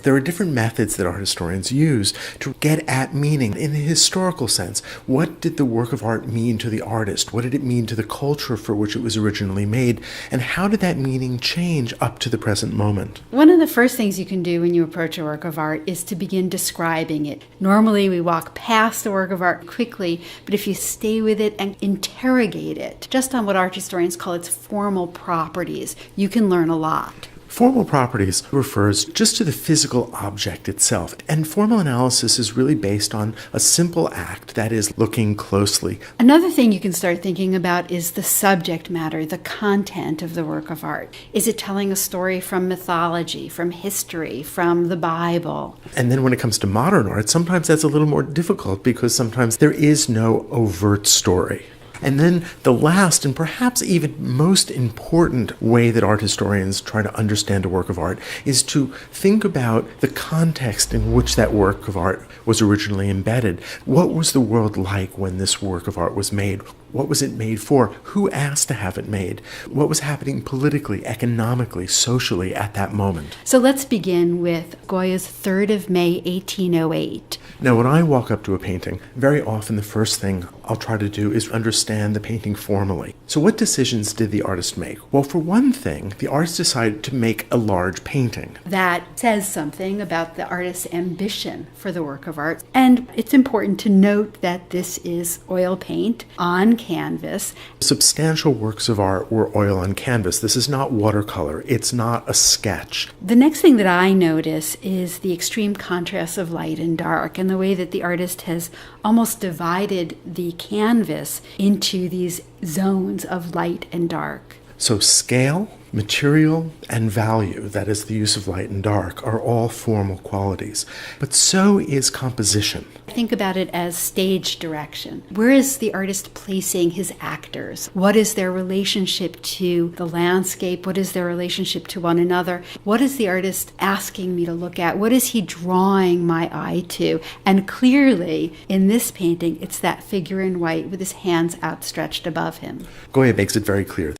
There are different methods that art historians use to get at meaning in a historical sense. What did the work of art mean to the artist? What did it mean to the culture for which it was originally made? And how did that meaning change up to the present moment? One of the first things you can do when you approach a work of art is to begin describing it. Normally we walk past the work of art quickly, but if you stay with it and interrogate it, just on what art historians call its formal properties, you can learn a lot. Formal properties refers just to the physical object itself, and formal analysis is really based on a simple act, that is, looking closely. Another thing you can start thinking about is the subject matter, the content of the work of art. Is it telling a story from mythology, from history, from the Bible? And then when it comes to modern art, sometimes that's a little more difficult because sometimes there is no overt story. And then the last and perhaps even most important way that art historians try to understand a work of art is to think about the context in which that work of art was originally embedded. What was the world like when this work of art was made? What was it made for? Who asked to have it made? What was happening politically, economically, socially at that moment? So let's begin with Goya's 3rd of May, 1808. Now, when I walk up to a painting, very often the first thing I'll try to do is understand the painting formally. So what decisions did the artist make? Well, for one thing, the artist decided to make a large painting. That says something about the artist's ambition for the work of art. And it's important to note that this is oil paint on canvas. Substantial works of art were oil on canvas. This is not watercolor. It's not a sketch. The next thing that I notice is the extreme contrast of light and dark and the way that the artist has almost divided the canvas into these zones of light and dark. So scale, material, and value, that is the use of light and dark, are all formal qualities. But so is composition. Think about it as stage direction. Where is the artist placing his actors? What is their relationship to the landscape? What is their relationship to one another? What is the artist asking me to look at? What is he drawing my eye to? And clearly, in this painting, it's that figure in white with his hands outstretched above him. Goya makes it very clear.